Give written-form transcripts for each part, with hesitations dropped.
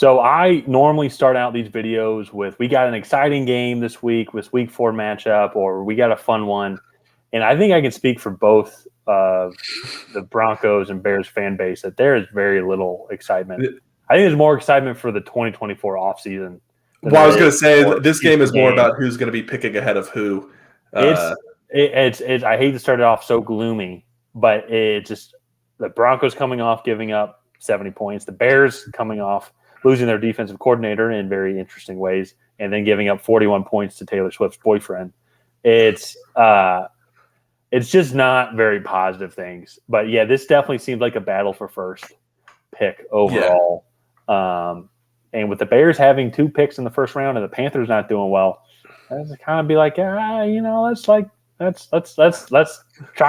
So I normally start out these videos with, we got an exciting game this week with week 4 matchup, or we got a fun one. And I think I can speak for both of the Broncos and Bears fan base that there is very little excitement. I think there's more excitement for the 2024 offseason. Well, I was going to say this game is more about who's going to be picking ahead of who. It's I hate to start it off so gloomy, but it's just the Broncos coming off giving up 70 points, the Bears coming off losing their defensive coordinator in very interesting ways, and then giving up 41 points to Taylor Swift's boyfriend. It's just not very positive things. But yeah, this definitely seems like a battle for first pick overall. Yeah. And with the Bears having 2 picks in the first round and the Panthers not doing well, let's kind of be like, let's try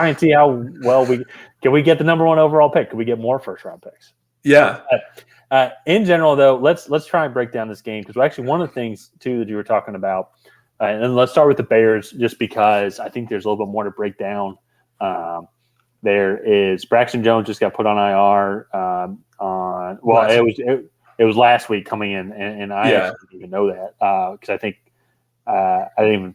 and see how well can we get the number 1 overall pick? Can we get more first round picks? Yeah. In general, though, let's try and break down this game, because actually one of the things too that you were talking about, and let's start with the Bears, just because I think there's a little bit more to break down. There is Braxton Jones just got put on IR. It was last week coming in, and I didn't even know that, because I think I didn't even,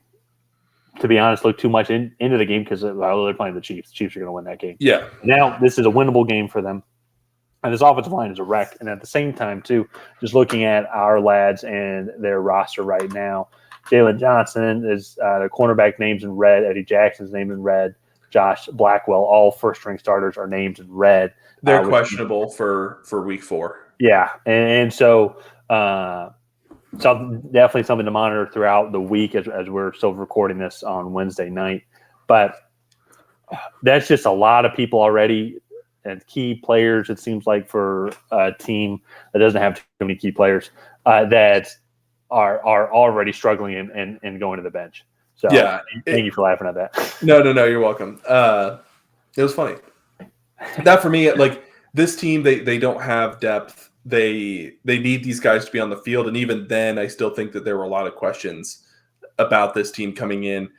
to be honest, look too much into the game, because they're playing the Chiefs. The Chiefs are going to win that game. Yeah. Now this is a winnable game for them. And this offensive line is a wreck. And at the same time, too, just looking at our lads and their roster right now, Jalen Johnson is the cornerback names in red. Eddie Jackson's named in red. Josh Blackwell, all first-string starters are named in red. They're questionable for week 4. Yeah. And so definitely something to monitor throughout the week as we're still recording this on Wednesday night. But that's just a lot of people already, and key players, it seems like, for a team that doesn't have too many key players that are already struggling and going to the bench. So yeah, thank you for laughing at that. No, you're welcome. It was funny. That for me, like, this team, they don't have depth. They need these guys to be on the field, and even then, I still think that there were a lot of questions about this team coming in.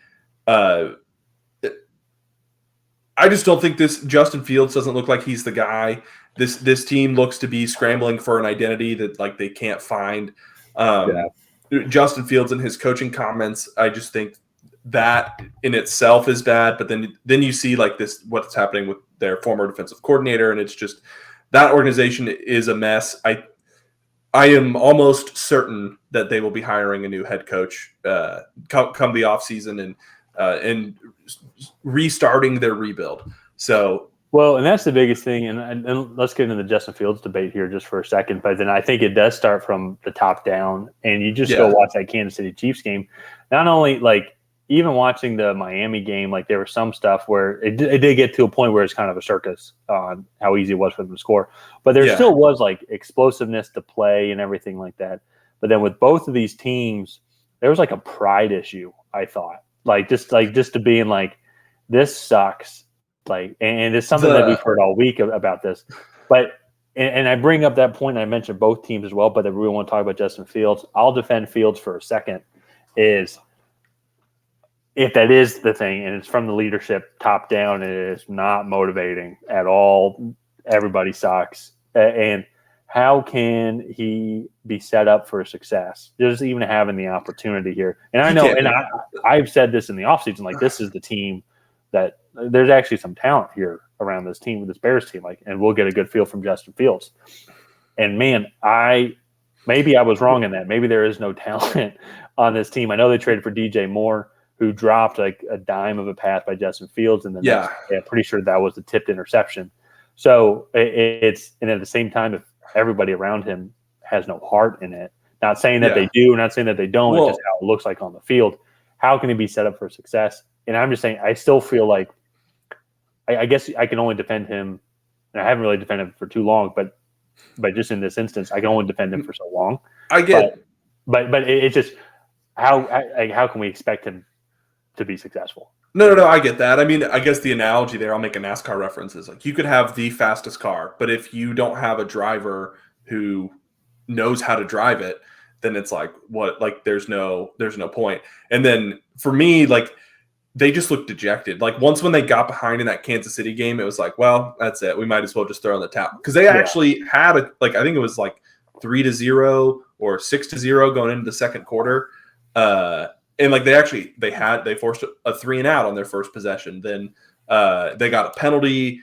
I just don't think this Justin Fields doesn't look like he's the guy. This team looks to be scrambling for an identity that, like, they can't find. Justin Fields and his coaching comments, I just think that in itself is bad. But then you see, like, this, what's happening with their former defensive coordinator, and it's just, that organization is a mess. I am almost certain that they will be hiring a new head coach come the offseason and restarting their rebuild. So, well, and that's the biggest thing. And let's get into the Justin Fields debate here just for a second. But then I think it does start from the top down, and you just go watch that Kansas City Chiefs game. Not only, like, even watching the Miami game, like, there was some stuff where it did get to a point where it's kind of a circus on how easy it was for them to score. But there still was, like, explosiveness to play and everything like that. But then with both of these teams, there was, like, a pride issue, I thought. Just to being like, this sucks. Like, and it's something that we've heard all week about this. But and I bring up that point, and I mentioned both teams as well, but I really want to talk about Justin Fields. I'll defend Fields for a second. Is if that is the thing, and it's from the leadership top down, and it is not motivating at all. Everybody sucks. And how can he be set up for success? Just even having the opportunity here. And I know, and I've said this in the offseason, like, this is the team that there's actually some talent here around this team, with this Bears team, like, and we'll get a good feel from Justin Fields. And man, maybe I was wrong in that. Maybe there is no talent on this team. I know they traded for DJ Moore, who dropped like a dime of a pass by Justin Fields, and then I'm pretty sure that was the tipped interception. So it's, and at the same time, if everybody around him has no heart in it, not saying that they do, not saying that they don't, it's just how it looks like on the field. How can he be set up for success? And I'm just saying, I still feel like, I guess I can only defend him, and I haven't really defended him for too long, but just in this instance, I can only defend him for so long. I get it. But it's just, how can we expect him to be successful? No, I get that. I mean, I guess the analogy there, I'll make a NASCAR reference, is like, you could have the fastest car, but if you don't have a driver who knows how to drive it, then it's like, what? Like, there's no point. And then for me, like, they just looked dejected. Like, once when they got behind in that Kansas City game, it was like, well, that's it. We might as well just throw in the towel, because they actually had I think it was like 3-0 or 6-0 going into the second quarter. And like they forced a 3-and-out on their first possession. Then they got a penalty.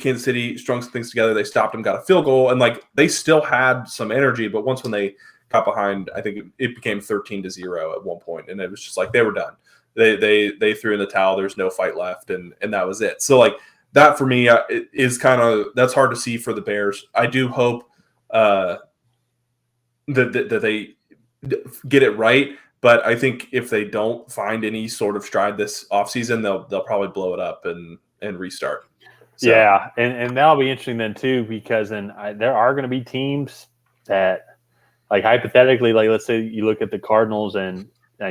Kansas City strung some things together. They stopped them, got a field goal, and like they still had some energy. But once when they got behind, I think it became 13-0 at one point, and it was just like they were done. They threw in the towel. There's no fight left, and that was it. So like that for me is kind of that's hard to see for the Bears. I do hope that they get it right. But I think if they don't find any sort of stride this offseason, they'll probably blow it up and restart. So. Yeah, and that'll be interesting then too, because then there are going to be teams that, like hypothetically, like let's say you look at the Cardinals and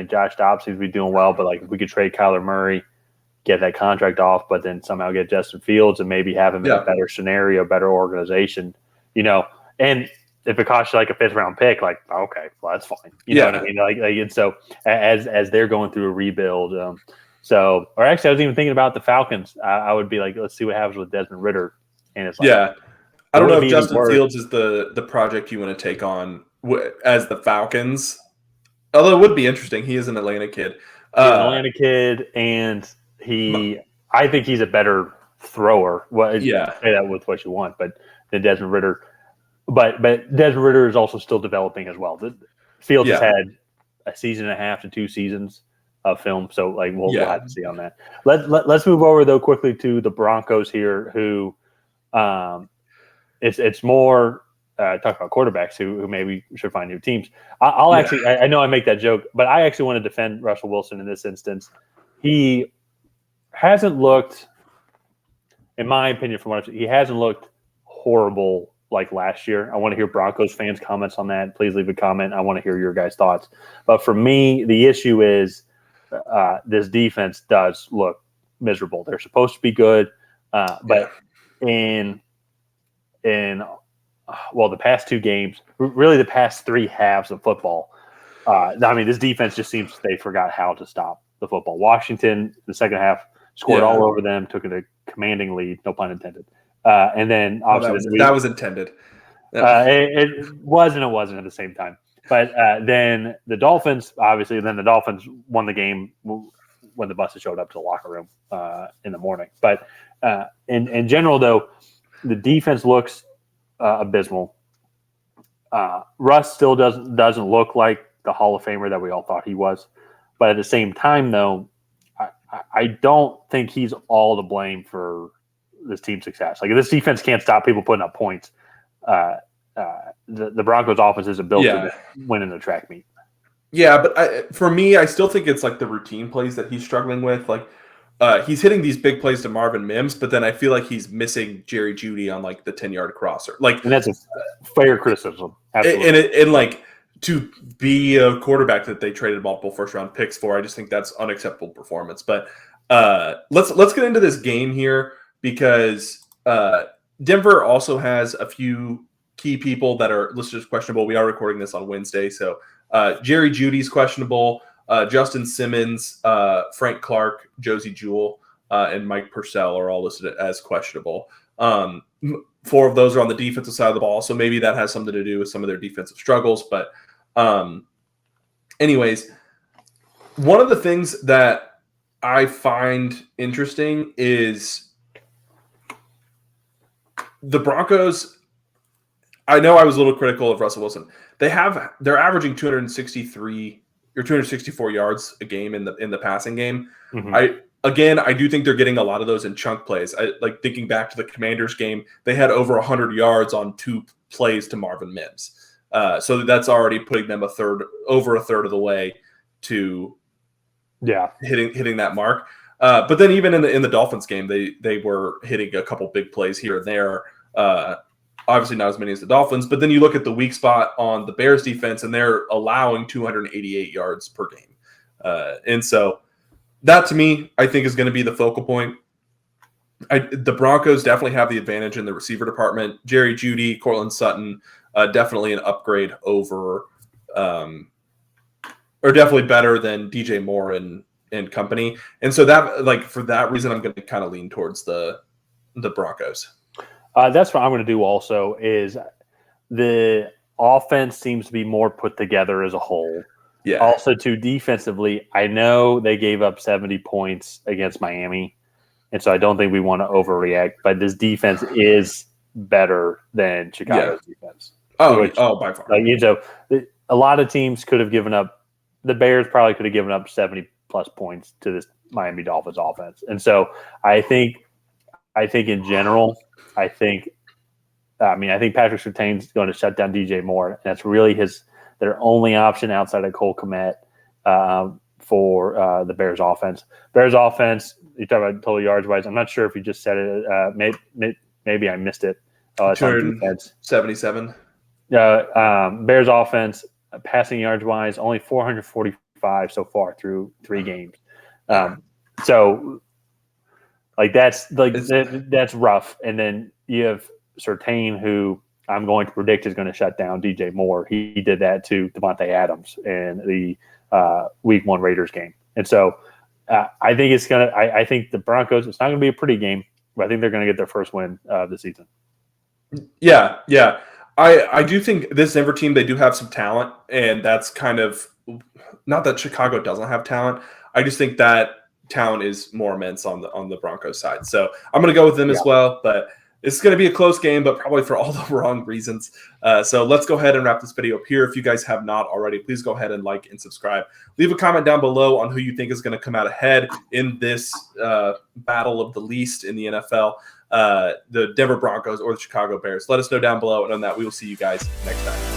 Josh Dobbs seems to be doing well, but like if we could trade Kyler Murray, get that contract off, but then somehow get Justin Fields and maybe have him in a better scenario, better organization, and if it costs you like a 5th-round pick, like okay, well that's fine. You know what I mean? Like and so as they're going through a rebuild, or actually I was even thinking about the Falcons. I would be like, let's see what happens with Desmond Ritter, and it's like, I don't know if Justin Fields is the project you want to take on as the Falcons. Although it would be interesting, he is an Atlanta kid. He's an Atlanta kid, and I think he's a better thrower. Well, say that with what you want, but than Desmond Ritter. But Desmond Ritter is also still developing as well. Fields has had a season and a half to 2 seasons of film, so like we'll have to see on that. Let's move over though quickly to the Broncos here, who it's more talk about quarterbacks who maybe should find new teams. I'll actually I know I make that joke, but I actually want to defend Russell Wilson in this instance. He hasn't looked, in my opinion, he hasn't looked horrible like last year. I want to hear Broncos fans' comments on that. Please leave a comment. I want to hear your guys' thoughts. But for me, the issue is this defense does look miserable. They're supposed to be good, but in the past 2 games, really the past 3 halves of football, this defense just seems they forgot how to stop the football. Washington, the second half, scored all over them, took a commanding lead, no pun intended. And then obviously that was intended. It was and it wasn't at the same time. But then the Dolphins, obviously, won the game when the buses showed up to the locker room in the morning. But in general, though, the defense looks abysmal. Russ still doesn't look like the Hall of Famer that we all thought he was. But at the same time, though, I don't think he's all to blame for this team's success. Like, if this defense can't stop people putting up points, the Broncos offense isn't built to win in the track meet. Yeah, but for me, I still think it's like the routine plays that he's struggling with. Like, he's hitting these big plays to Marvin Mims, but then I feel like he's missing Jerry Jeudy on like the 10-yard crosser. Like, and that's a fair criticism. Absolutely. And like to be a quarterback that they traded multiple first-round picks for, I just think that's unacceptable performance. But let's get into this game here, because Denver also has a few key people that are listed as questionable. We are recording this on Wednesday, so Jerry Jeudy's questionable. Justin Simmons, Frank Clark, Josie Jewell, and Mike Purcell are all listed as questionable. 4 of those are on the defensive side of the ball, so maybe that has something to do with some of their defensive struggles. But anyways, one of the things that I find interesting is the Broncos. I know I was a little critical of Russell Wilson. They're averaging 263 or 264 yards a game in the passing game. Mm-hmm. I do think they're getting a lot of those in chunk plays. Like thinking back to the Commanders game, they had over 100 yards on 2 plays to Marvin Mims. So that's already putting them over a third of the way to hitting that mark. But then even in the Dolphins game, they were hitting a couple big plays here and there. Obviously not as many as the Dolphins, but then you look at the weak spot on the Bears defense, and they're allowing 288 yards per game. And so that, to me, I think is going to be the focal point. The Broncos definitely have the advantage in the receiver department. Jerry Jeudy, Cortland Sutton, definitely an upgrade over or definitely better than DJ Moore and company. And so that, like, for that reason, I'm going to kind of lean towards the Broncos. That's what I'm going to do also is offense seems to be more put together as a whole. Yeah. Also, too, defensively, I know they gave up 70 points against Miami, and so I don't think we want to overreact. But this defense is better than Chicago's defense. Oh, by far. A lot of teams could have given up. The Bears probably could have given up 70-plus points to this Miami Dolphins offense, and so I think in general, I think Patrick Surtain's going to shut down DJ Moore, and that's really their only option outside of Cole Kmet for the Bears offense. Bears offense, you talk about total yards wise. I'm not sure if you just said it. Maybe I missed it. It's on defense. 77. Bears offense, passing yards wise, only 445 so far through 3 games. So that's rough. And then you have Surtain, who I'm going to predict is going to shut down DJ Moore. He did that to Devontae Adams in the Week 1 Raiders game. And so I think I think the Broncos, it's not going to be a pretty game, but I think they're going to get their first win of the season. Yeah. I do think this Denver team, they do have some talent, and that's kind of not that Chicago doesn't have talent. I just think that talent is more immense on the Broncos side. So I'm going to go with them as well, but it's going to be a close game, but probably for all the wrong reasons. So let's go ahead and wrap this video up here. If you guys have not already, please go ahead and like and subscribe. Leave a comment down below on who you think is going to come out ahead in this battle of the least in the NFL, the Denver Broncos or the Chicago Bears. Let us know down below. And on that, we will see you guys next time.